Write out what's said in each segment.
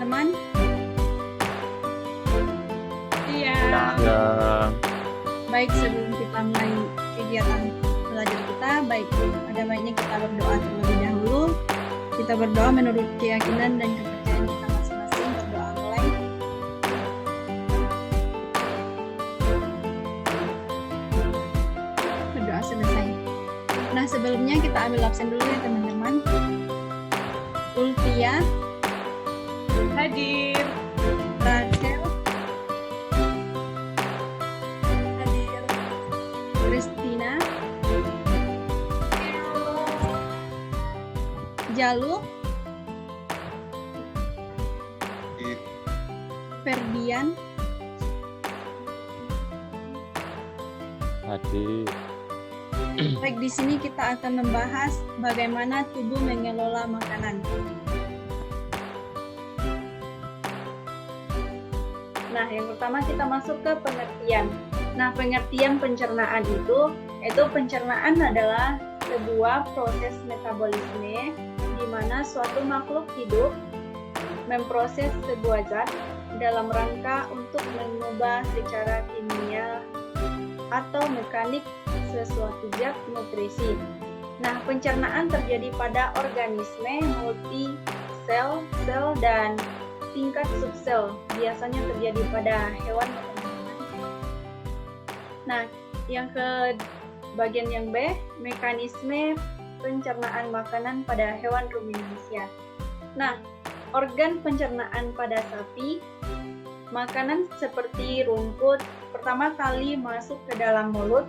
teman-teman? Iya. Ya. Baik, sebelum kita mulai kegiatan belajar kita, ada baiknya kita berdoa terlebih dahulu. Kita berdoa menurut keyakinan dan kepercayaan kita masing-masing. Berdoa mulai. Berdoa selesai. Nah, sebelumnya kita ambil absen dulu ya teman-teman. Ulfia Hadir. Rachel Hadir. Christina Jalu Ferdian Hadir. Baik, di sini kita akan membahas bagaimana tubuh mengelola makanan. Nah, yang pertama kita masuk ke pengertian. Nah, pengertian pencernaan itu pencernaan adalah sebuah proses metabolisme di mana suatu makhluk hidup memproses sebuah zat dalam rangka untuk mengubah secara kimia atau mekanik sesuatu zat nutrisi. Nah, pencernaan terjadi pada organisme multisel, sel, dan tingkat subsel. Biasanya terjadi pada hewan. Nah, yang ke bagian yang B, mekanisme pencernaan makanan pada hewan ruminansia. Nah, organ pencernaan pada sapi, makanan seperti rumput pertama kali masuk ke dalam mulut.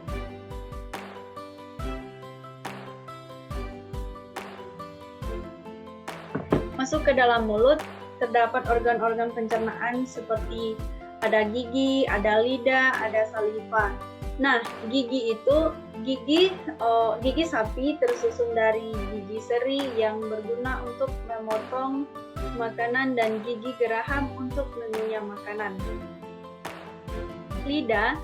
Terdapat organ-organ pencernaan seperti ada gigi, ada lidah, ada saliva. Nah, gigi sapi tersusun dari gigi seri yang berguna untuk memotong makanan dan gigi geraham untuk mengunyah makanan. Lidah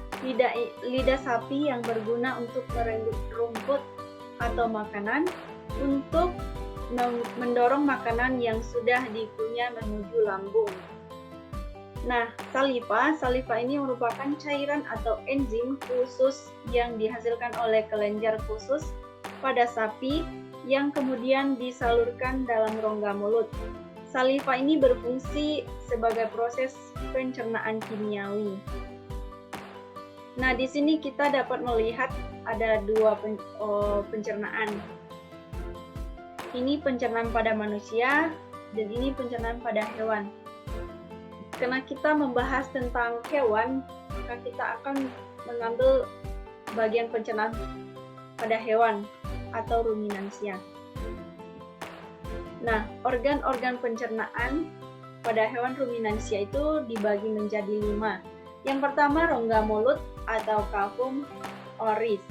sapi yang berguna untuk merenggut rumput atau makanan untuk mendorong makanan yang sudah dikunyah menuju lambung. Nah, saliva ini merupakan cairan atau enzim khusus yang dihasilkan oleh kelenjar khusus pada sapi yang kemudian disalurkan dalam rongga mulut. Saliva ini berfungsi sebagai proses pencernaan kimiawi. Nah, di sini kita dapat melihat ada dua pencernaan. Ini pencernaan pada manusia dan ini pencernaan pada hewan. Karena kita membahas tentang hewan, maka kita akan mengambil bagian pencernaan pada hewan atau ruminansia. Nah, organ-organ pencernaan pada hewan ruminansia itu dibagi menjadi 5. Yang pertama, rongga mulut atau cavum oris.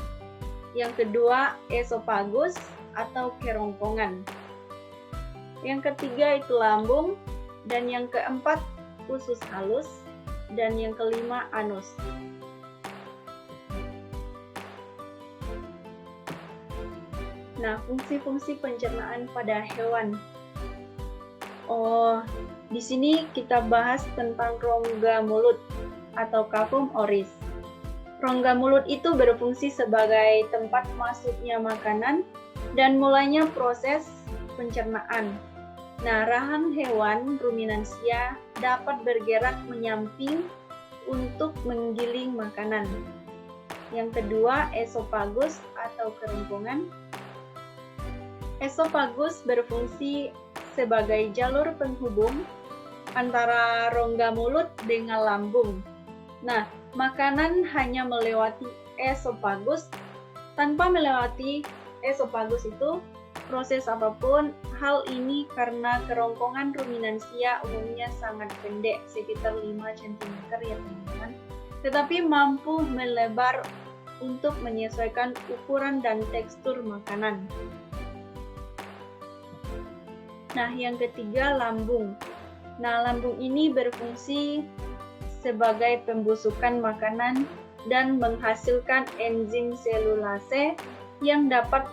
Yang kedua, esofagus atau kerongkongan. Yang ketiga itu lambung, dan yang keempat usus halus, dan yang kelima anus. Nah, fungsi-fungsi pencernaan pada hewan. Di sini kita bahas tentang rongga mulut atau cavum oris. Rongga mulut itu berfungsi sebagai tempat masuknya makanan dan mulainya proses pencernaan. Nah, rahang hewan ruminansia dapat bergerak menyamping untuk menggiling makanan. Yang kedua, esofagus atau kerongkongan. Esofagus berfungsi sebagai jalur penghubung antara rongga mulut dengan lambung. Nah, makanan hanya melewati esofagus. Tanpa melewati esofagus itu, proses apapun, hal ini karena kerongkongan ruminansia umumnya sangat pendek, sekitar 5 cm ya teman-teman, tetapi mampu melebar untuk menyesuaikan ukuran dan tekstur makanan. Nah, yang ketiga, lambung. Nah, lambung ini berfungsi sebagai pembusukan makanan dan menghasilkan enzim selulase yang dapat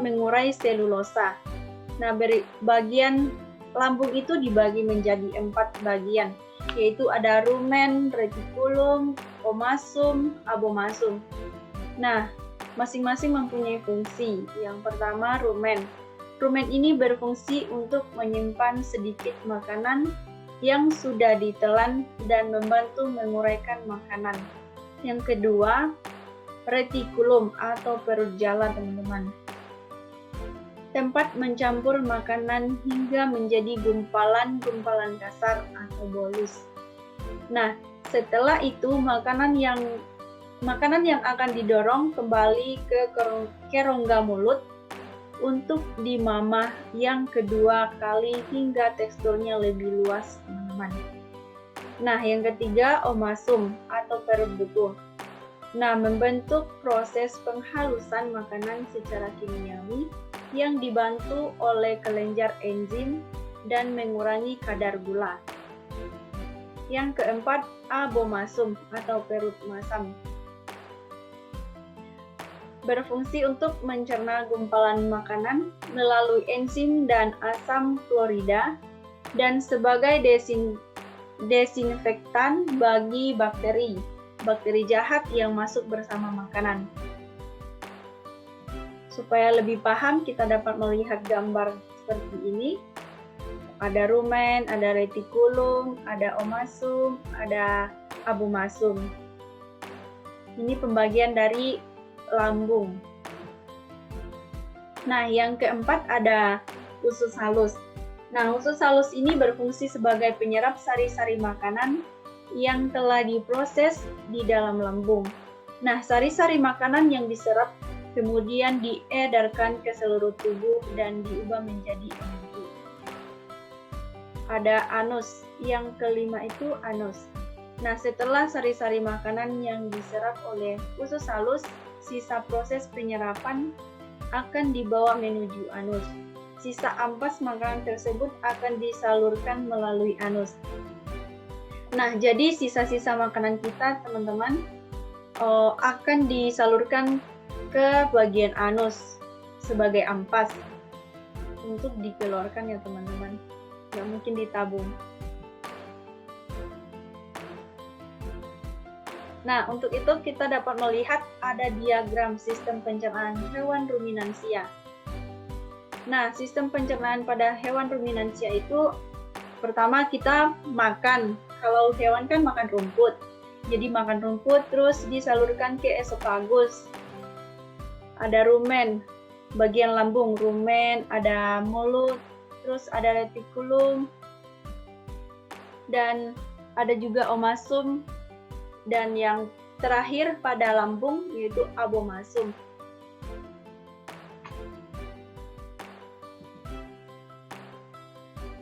mengurai selulosa. Nah, bagian lambung itu dibagi menjadi 4 bagian, yaitu ada rumen, retikulum, omasum, abomasum. Nah, masing-masing mempunyai fungsi. Yang pertama, rumen. Rumen ini berfungsi untuk menyimpan sedikit makanan yang sudah ditelan dan membantu menguraikan makanan. Yang kedua, retikulum atau perut jalan, teman-teman. Tempat mencampur makanan hingga menjadi gumpalan-gumpalan kasar atau bolus. Nah, setelah itu makanan yang akan didorong kembali ke rongga mulut untuk dimamah yang kedua kali hingga teksturnya lebih luas, teman-teman. Nah, yang ketiga, omasum atau perut beku. Nah, membentuk proses penghalusan makanan secara kimiawi yang dibantu oleh kelenjar enzim dan mengurangi kadar gula. Yang keempat, abomasum atau perut masam. Berfungsi untuk mencerna gumpalan makanan melalui enzim dan asam klorida dan sebagai desinfektan bagi bakteri jahat yang masuk bersama makanan. Supaya lebih paham, kita dapat melihat gambar seperti ini. Ada rumen, ada retikulum, ada omasum, ada abomasum. Ini pembagian dari lambung. Nah, yang keempat ada usus halus. Nah, usus halus ini berfungsi sebagai penyerap sari-sari makanan yang telah diproses di dalam lambung. Nah, sari-sari makanan yang diserap kemudian diedarkan ke seluruh tubuh dan diubah menjadi energi. Ada anus, yang kelima itu anus. Nah, setelah sari-sari makanan yang diserap oleh usus halus, sisa proses penyerapan akan dibawa menuju anus. Sisa ampas makanan tersebut akan disalurkan melalui anus. Nah, jadi sisa-sisa makanan kita, teman-teman, akan disalurkan ke bagian anus sebagai ampas untuk dikeluarkan ya, teman-teman. Nggak mungkin ditabung. Nah, untuk itu kita dapat melihat ada diagram sistem pencernaan hewan ruminansia. Nah, sistem pencernaan pada hewan ruminansia itu pertama kita makan. Kalau hewan kan makan rumput. Jadi makan rumput terus disalurkan ke esofagus. Ada rumen, bagian lambung, rumen, ada mulut, terus ada retikulum, dan ada juga omasum, dan yang terakhir pada lambung yaitu abomasum.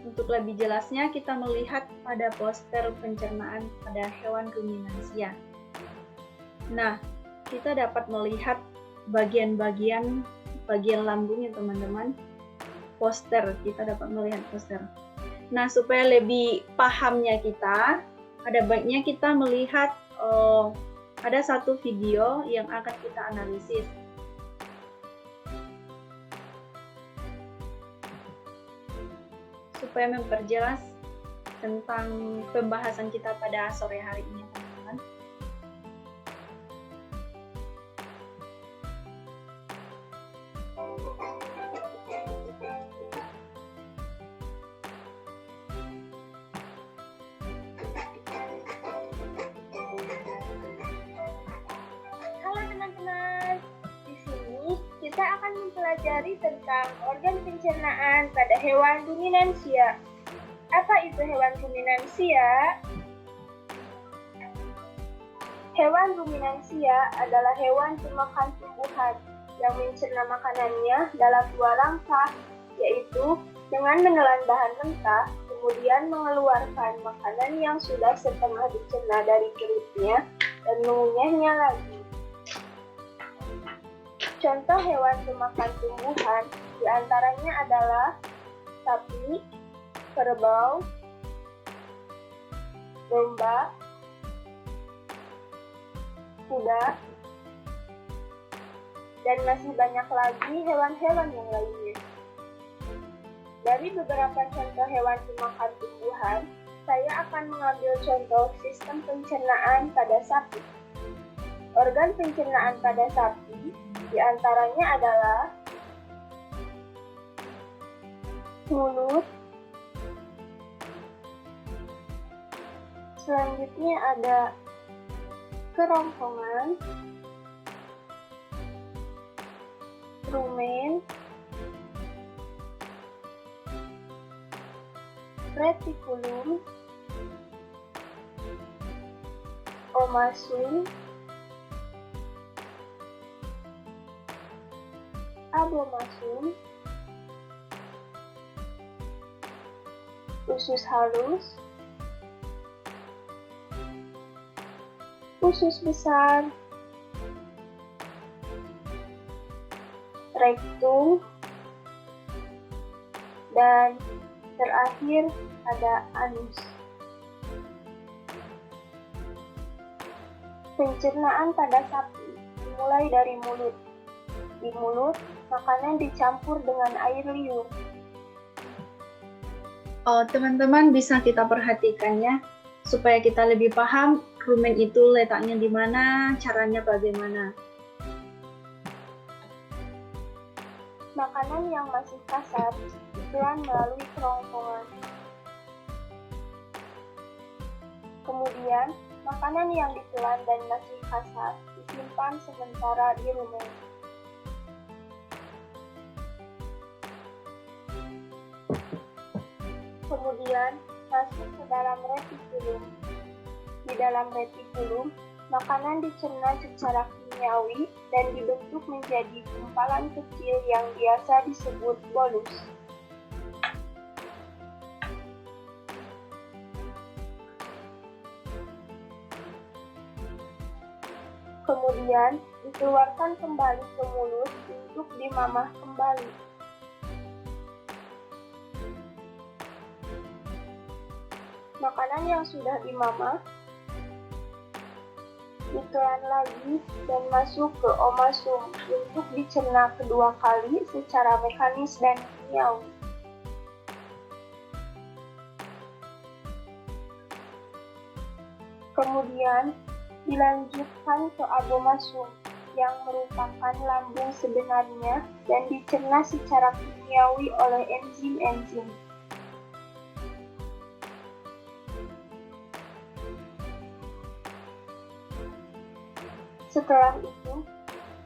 Untuk lebih jelasnya kita melihat pada poster pencernaan pada hewan ruminansia. Nah, kita dapat melihat bagian lambung ya, teman-teman. Poster, kita dapat melihat poster. Nah, supaya lebih pahamnya kita, ada baiknya kita melihat ada satu video yang akan kita analisis. Supaya memperjelas tentang pembahasan kita pada sore hari ini, teman-teman. Halo teman-teman, di sini kita akan mempelajari tentang organ pencernaan pada hewan ruminansia. Apa itu hewan ruminansia? Hewan ruminansia adalah hewan pemakan tumbuhan yang mencerna makanannya dalam dua langkah, yaitu dengan menelan bahan mentah, kemudian mengeluarkan makanan yang sudah setengah dicerna dari perutnya dan mengunyahnya lagi. Contoh hewan pemakan tumbuhan diantaranya adalah sapi, kerbau, domba, kuda, dan masih banyak lagi hewan-hewan yang lainnya. Dari beberapa contoh hewan pemakan tumbuhan, saya akan mengambil contoh sistem pencernaan pada sapi. Organ pencernaan pada sapi diantaranya adalah mulut, selanjutnya ada kerongkongan, rumen, retikulum, omasum, abomasum, usus halus, usus besar, rektum, dan terakhir ada anus. Pencernaan pada sapi dimulai dari mulut. Di mulut, makanan dicampur dengan air liur. Teman-teman bisa kita perhatikan ya, supaya kita lebih paham rumen itu letaknya di mana, caranya bagaimana. Makanan yang masih kasar ditelan melalui kerongkongan. Kemudian, makanan yang ditelan dan masih kasar disimpan sementara di rumen. Kemudian, masuk ke dalam retikulum. Di dalam retikulum, makanan dicerna secara kimiawi dan dibentuk menjadi gumpalan kecil yang biasa disebut bolus. Kemudian, dikeluarkan kembali ke mulut untuk dimamah kembali. Makanan yang sudah dimamah ditelan lagi dan masuk ke omasum untuk dicerna kedua kali secara mekanis dan kimiawi. Kemudian dilanjutkan ke abomasum yang merupakan lambung sebenarnya dan dicerna secara kimiawi oleh enzim-enzim. Setelah itu,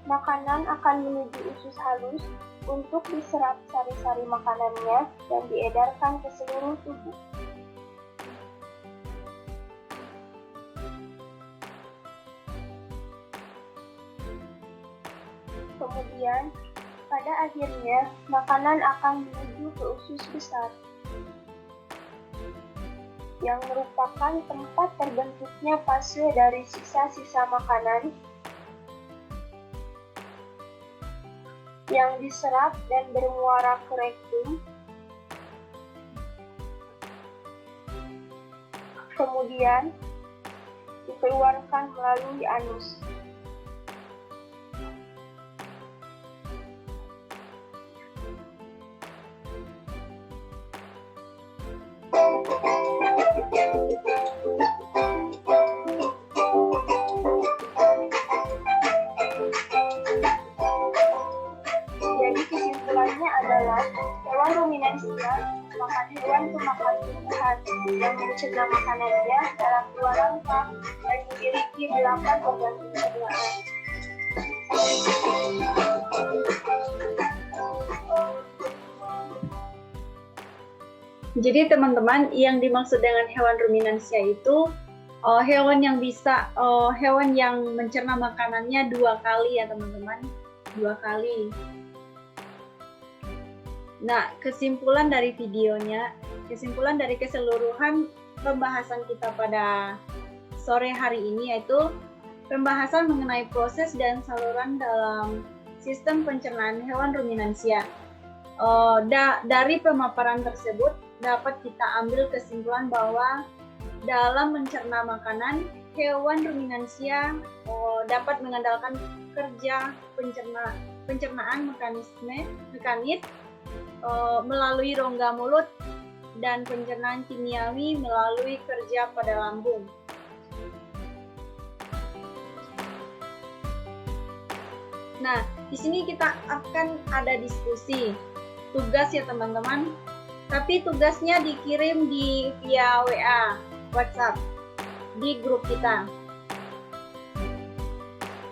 makanan akan menuju usus halus untuk diserap sari-sari makanannya dan diedarkan ke seluruh tubuh. Kemudian, pada akhirnya, makanan akan menuju ke usus besar, yang merupakan tempat terbentuknya fase dari sisa-sisa makanan yang diserap dan bermuara ke rektum, kemudian dikeluarkan melalui anus. Jadi kesimpulannya adalah hewan ruminansia merupakan hewan pemakan tumbuhan yang mencerna makanannya dalam dua langkah dan memiliki 8 organ pencernaan. Jadi teman-teman, yang dimaksud dengan hewan ruminansia itu hewan yang mencerna makanannya 2 kali ya teman-teman, 2 kali. Nah, kesimpulan dari keseluruhan pembahasan kita pada sore hari ini yaitu pembahasan mengenai proses dan saluran dalam sistem pencernaan hewan ruminansia. Dari pemaparan tersebut dapat kita ambil kesimpulan bahwa dalam mencerna makanan, hewan ruminansia dapat mengandalkan kerja pencernaan mekanis melalui rongga mulut dan pencernaan kimiawi melalui kerja pada lambung. Nah, di sini kita akan ada diskusi tugas ya teman-teman. Tapi tugasnya dikirim via WA, WhatsApp di grup kita.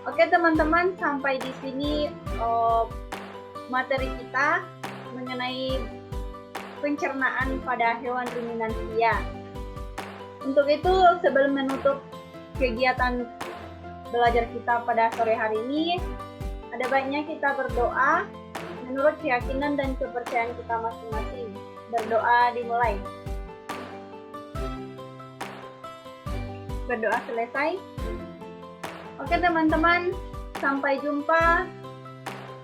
Oke teman-teman, sampai di sini materi kita mengenai pencernaan pada hewan ruminansia. Untuk itu, sebelum menutup kegiatan belajar kita pada sore hari ini, ada baiknya kita berdoa menurut keyakinan dan kepercayaan kita masing-masing. Berdoa dimulai. Berdoa selesai. Oke teman-teman, sampai jumpa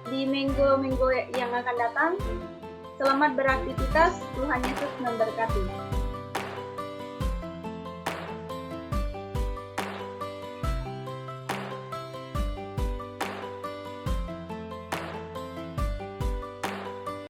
di minggu-minggu yang akan datang. Selamat beraktivitas, Tuhan Yesus memberkati.